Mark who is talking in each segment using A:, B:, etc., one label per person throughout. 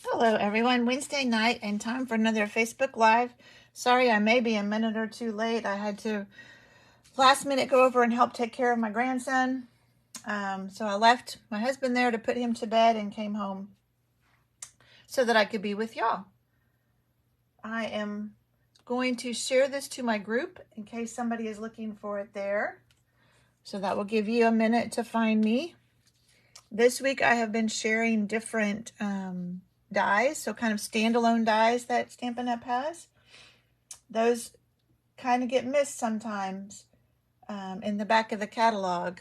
A: Hello everyone, Wednesday night and time for another Facebook Live. Sorry I may be a minute or two late. I had to last minute go over and help take care of my grandson. So I left my husband there to put him to bed and came home so that I could be with y'all. I am going to share this to my group in case somebody is looking for it there. So that will give you a minute to find me. This week I have been sharing different dies, so kind of standalone dies that Stampin' Up! Has. Those kind of get missed sometimes in the back of the catalog.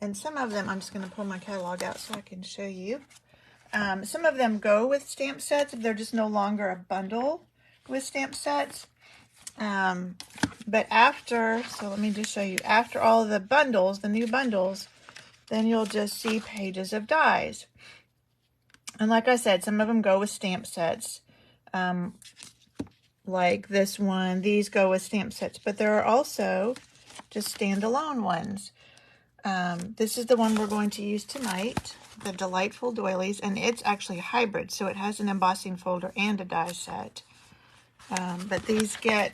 A: And some of them, I'm just going to pull my catalog out so I can show you. Some of them go with stamp sets if they're just no longer a bundle with stamp sets. But after, so let me just show you, after all the bundles, the new bundles, then you'll just see pages of dies. And like I said, some of them go with stamp sets. Like this one, these go with stamp sets, but there are also just standalone ones. This is the one we're going to use tonight, the Delightful Doilies, and it's actually a hybrid, so it has an embossing folder and a die set. But these get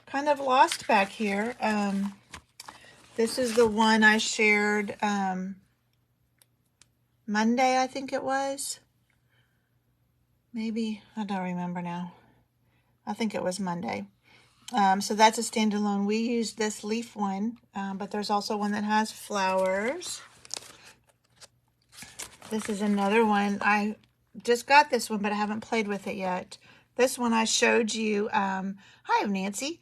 A: kind of lost back here. This is the one I shared Monday, I think it was. Maybe, I don't remember now. I think it was Monday. So that's a standalone. We used this leaf one, but there's also one that has flowers. This is another one. I just got this one, but I haven't played with it yet. This one I showed you, hi Nancy,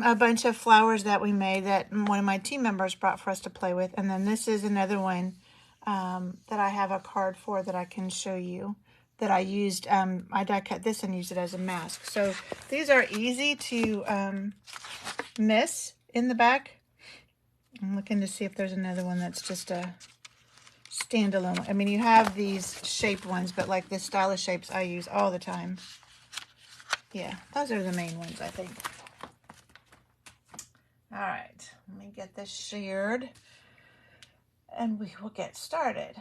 A: a bunch of flowers that we made that one of my team members brought for us to play with. And then this is another one that I have a card for that I can show you. That I used, I die cut this and used it as a mask. So these are easy to miss in the back. I'm looking to see if there's another one that's just a standalone. I mean, you have these shaped ones, but like the stylish shapes I use all the time. Yeah, those are the main ones, I think. All right, let me get this shared and we will get started.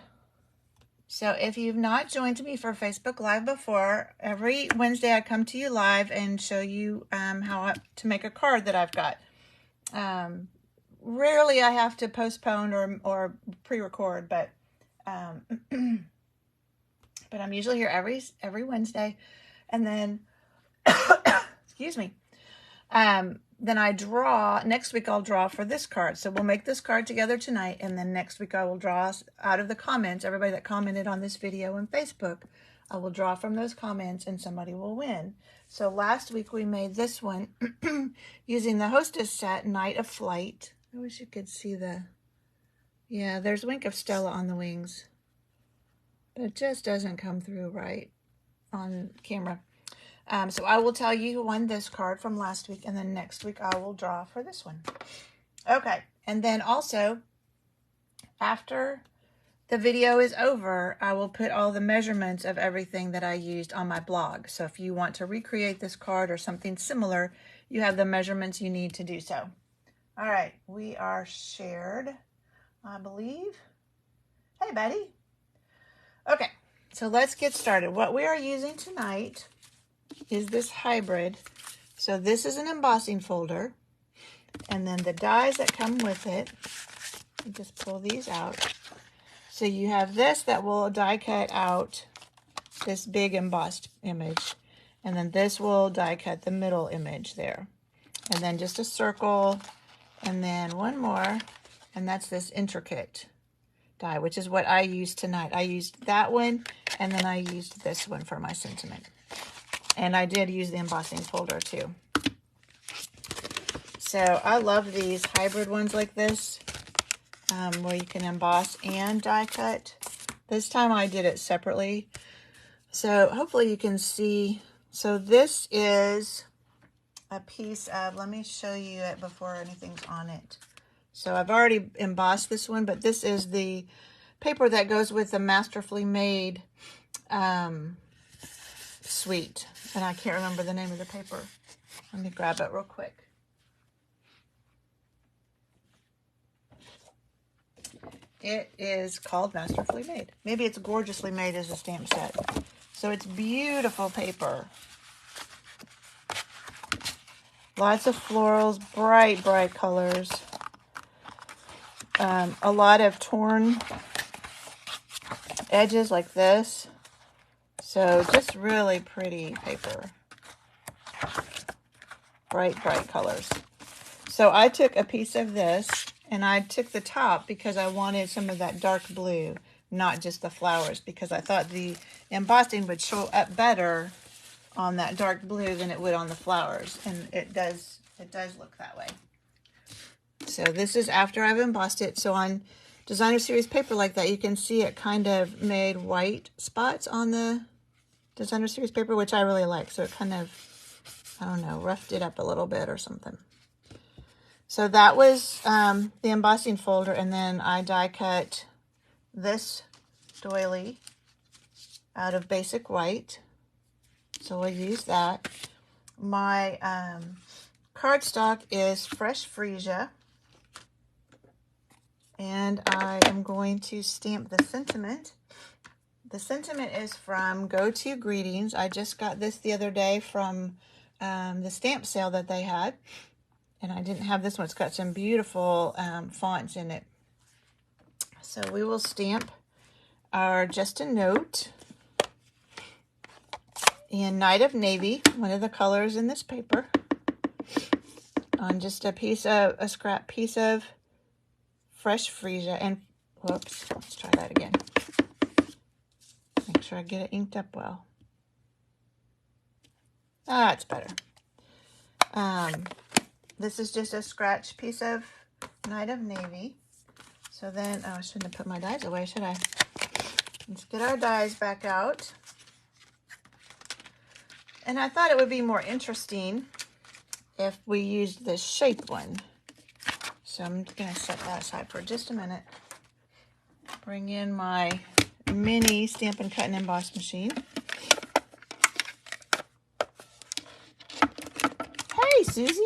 A: So if you've not joined me for Facebook Live before, every Wednesday I come to you live and show you how to make a card that I've got. Rarely I have to postpone or pre-record, but I'm usually here every Wednesday. And then, excuse me, then I draw, next week I'll draw for this card. So we'll make this card together tonight, and then next week I will draw out of the comments, everybody that commented on this video on Facebook, I will draw from those comments and somebody will win. So last week we made this one using the Hostess set, Night of Flight. I wish you could see yeah, there's Wink of Stella on the wings, but it just doesn't come through right on camera. So I will tell you who won this card from last week, and then next week I will draw for this one. Okay, and then also, after the video is over, I will put all the measurements of everything that I used on my blog. So if you want to recreate this card or something similar, you have the measurements you need to do so. All right, we are shared, I believe. Hey, buddy. Okay, so let's get started. What we are using tonight is this hybrid. So this is an embossing folder, and then the dies that come with it, you just pull these out. So you have this that will die cut out this big embossed image, and then this will die cut the middle image there, and then just a circle, and then one more, and that's this intricate die, which is what I used tonight. I used that one, and then I used this one for my sentiment. And I did use the embossing folder too. So I love these hybrid ones like this, where you can emboss and die cut. This time I did it separately. So hopefully you can see. So this is a piece of, let me show you it before anything's on it. So I've already embossed this one, but this is the paper that goes with the Masterfully Made suite. And I can't remember the name of the paper. Let me grab it real quick. it is called Masterfully Made. Maybe it's Gorgeously Made as a stamp set. So it's beautiful paper. Lots of florals, bright, bright colors. A lot of torn edges like this. So just really pretty paper. Bright, bright colors. So I took a piece of this and I took the top because I wanted some of that dark blue, not just the flowers, because I thought the embossing would show up better on that dark blue than it would on the flowers. And it does look that way. So this is after I've embossed it. So on designer series paper like that, you can see it kind of made white spots on the designer series paper, which I really like. So it kind of, I don't know, roughed it up a little bit or something. So that was the embossing folder, and then I die cut this doily out of basic white. So we'll use that. My cardstock is fresh freesia, and I am going to stamp the sentiment. The sentiment is from Go To Greetings. I just got this the other day from the stamp sale that they had. And I didn't have this one. It's got some beautiful fonts in it. So we will stamp our Just a Note in Night of Navy, one of the colors in this paper, on just a scrap piece of fresh freesia. And whoops, let's try that again. Make sure I get it inked up well. Ah, it's better. This is just a scratch piece of Night of Navy. So then, oh, I shouldn't have put my dies away, should I? Let's get our dies back out. And I thought it would be more interesting if we used this shape one. So I'm going to set that aside for just a minute. Bring in my mini Stampin' Cut and Emboss machine. Hey, Susie!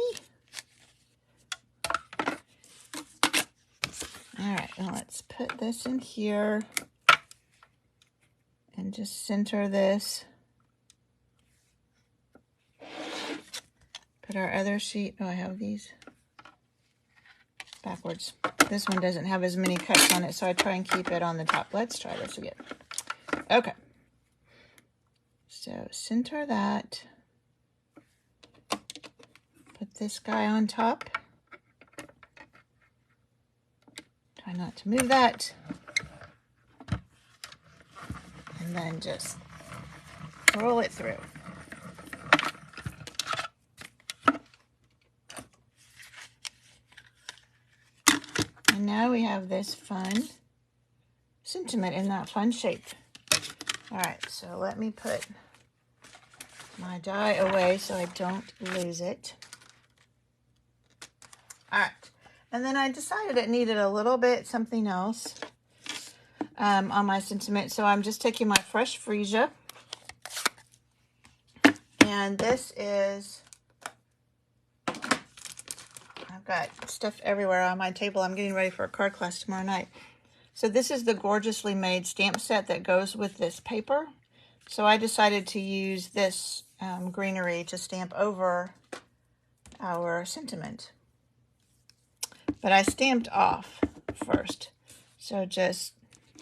A: All right, now let's put this in here and just center this. Put our other sheet, oh, I have these backwards. This one doesn't have as many cuts on it, so I try and keep it on the top. Let's try this again. Okay. So center that. Put this guy on top. Try not to move that. And then just roll it through. And now we have this fun sentiment in that fun shape. All right, so let me put my die away so I don't lose it. All right. And then I decided it needed a little bit something else on my sentiment. So I'm just taking my fresh freesia. And this is, I've got stuff everywhere on my table. I'm getting ready for a card class tomorrow night. So this is the Gorgeously Made stamp set that goes with this paper. So I decided to use this greenery to stamp over our sentiment. But I stamped off first. So just,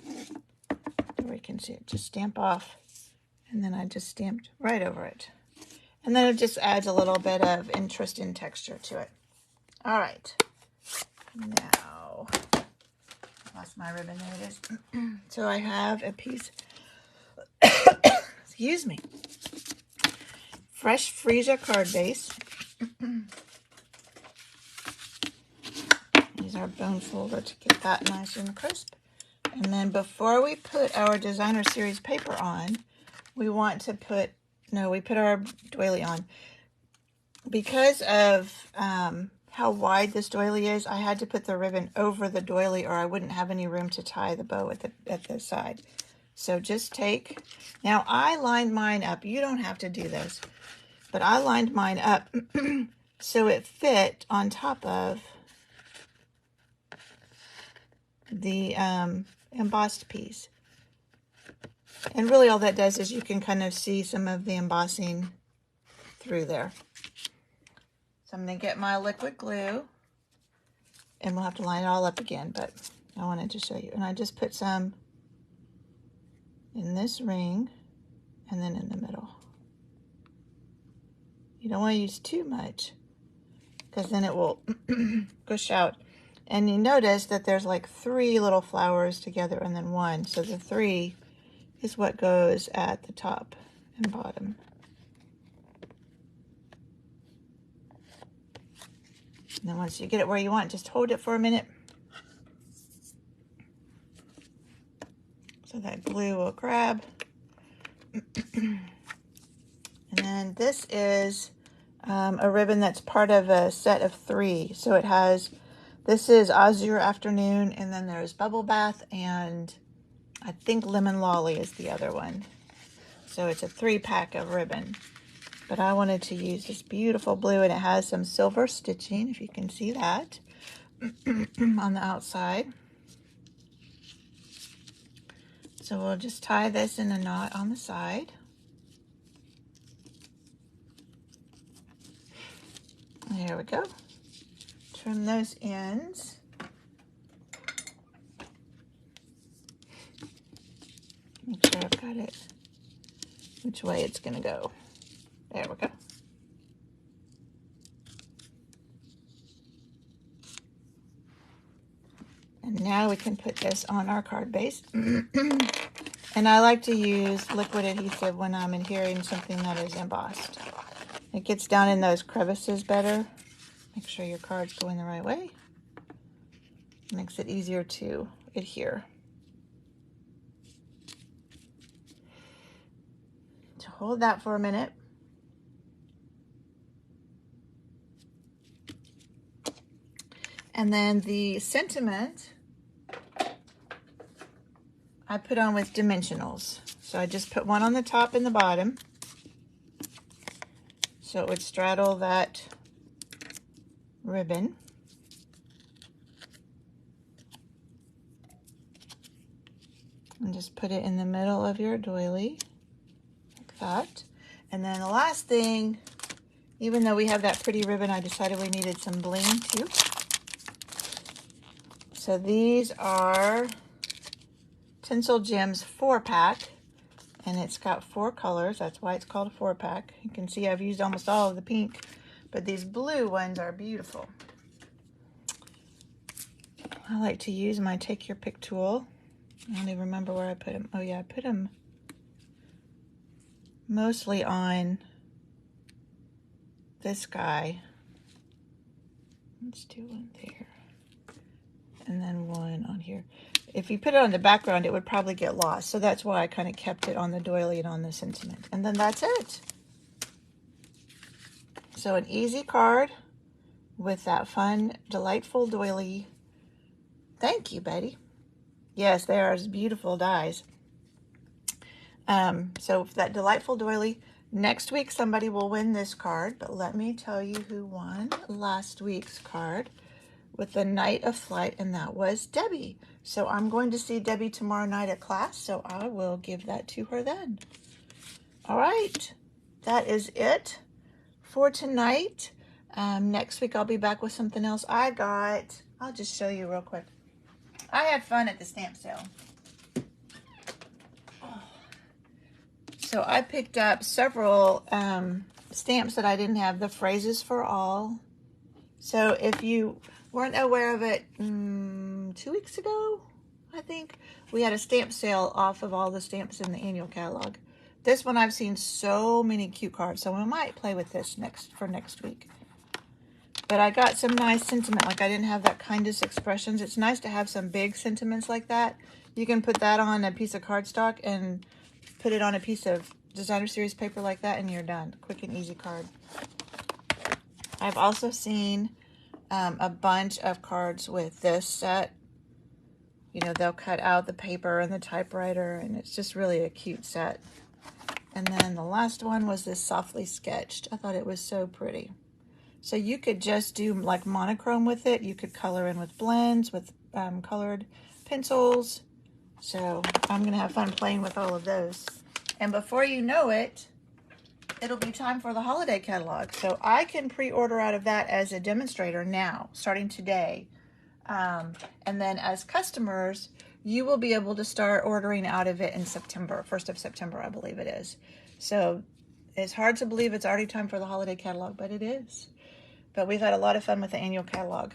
A: there we can see it, just stamp off. And then I just stamped right over it. And then it just adds a little bit of interest in texture to it. All right. Now, I lost my ribbon, there it is. So I have a piece, excuse me, fresh freesia card base. Use our bone folder to get that nice and crisp. And then before we put our designer series paper on, we want to put, no, we put our doily on. Because of how wide this doily is, I had to put the ribbon over the doily or I wouldn't have any room to tie the bow at the side. So just take, now I lined mine up. You don't have to do this, but I lined mine up so it fit on top of the embossed piece. And really all that does is you can kind of see some of the embossing through there. So I'm going to get my liquid glue, and we'll have to line it all up again, but I wanted to show you. And I just put some in this ring and then in the middle. You don't want to use too much because then it will gush out. And you notice that there's like 3 little flowers together and then 1. So the 3 is what goes at the top and bottom. And then once you get it where you want, just hold it for a minute. So that glue will grab. And then this is a ribbon that's part of a set of 3. So it has, this is Azure Afternoon, and then there's Bubble Bath, and I think Lemon Lolly is the other one. So it's a 3-pack of ribbon. But I wanted to use this beautiful blue, and it has some silver stitching, if you can see that, on the outside. So we'll just tie this in a knot on the side. There we go. Trim those ends. Make sure I've got it which way it's going to go. There we go. And now we can put this on our card base. And I like to use liquid adhesive when I'm adhering something that is embossed. It gets down in those crevices better. Make sure your card's going the right way. Makes it easier to adhere. So hold that for a minute. And then the sentiment I put on with dimensionals. So I just put one on the top and the bottom, so it would straddle that ribbon. And just put it in the middle of your doily, like that. And then the last thing, even though we have that pretty ribbon, I decided we needed some bling too. So these are Tinsel Gems 4-pack, and it's got 4 colors. That's why it's called a 4-pack. You can see I've used almost all of the pink, but these blue ones are beautiful. I like to use my Take Your Pick tool. I don't even remember where I put them. Oh yeah, I put them mostly on this guy. Let's do one there. And then one on here. If you put it on the background, it would probably get lost. So that's why I kind of kept it on the doily and on the sentiment. And then that's it. So an easy card with that fun, delightful doily. Thank you, Betty. Yes, they are beautiful dies. So for that delightful doily, next week somebody will win this card. But let me tell you who won last week's card with the Night of Flight, and that was Debbie. So I'm going to see Debbie tomorrow night at class, so I will give that to her then. All right, that is it for tonight. Next week I'll be back with something else. I'll just show you real quick. I had fun at the stamp sale. So I picked up several stamps that I didn't have, the Phrases for All. So if you weren't aware of it 2 weeks ago, I think, we had a stamp sale off of all the stamps in the annual catalog. This one I've seen so many cute cards, so I might play with this for next week. But I got some nice sentiment, like I didn't have that Kindest Expressions. It's nice to have some big sentiments like that. You can put that on a piece of cardstock and put it on a piece of designer series paper like that, and you're done. Quick and easy card. I've also seen a bunch of cards with this set. You know, they'll cut out the paper and the typewriter, and it's just really a cute set. And then the last one was this Softly Sketched. I thought it was so pretty. So you could just do like monochrome with it. You could color in with blends, with colored pencils. So I'm going to have fun playing with all of those. And before you know it, it'll be time for the holiday catalog. So I can pre-order out of that as a demonstrator now, starting today. And then as customers, you will be able to start ordering out of it in September, 1st of September, I believe it is. So it's hard to believe it's already time for the holiday catalog, but it is. But we've had a lot of fun with the annual catalog.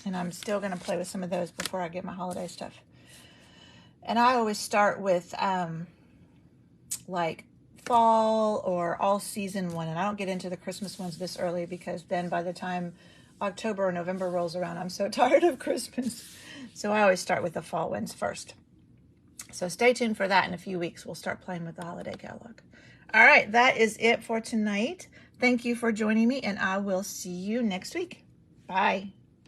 A: And I'm still going to play with some of those before I get my holiday stuff. And I always start with like fall or all season one. And I don't get into the Christmas ones this early because then by the time October or November rolls around, I'm so tired of Christmas. So I always start with the fall ones first. So stay tuned for that in a few weeks. We'll start playing with the holiday catalog. All right, that is it for tonight. Thank you for joining me, and I will see you next week. Bye.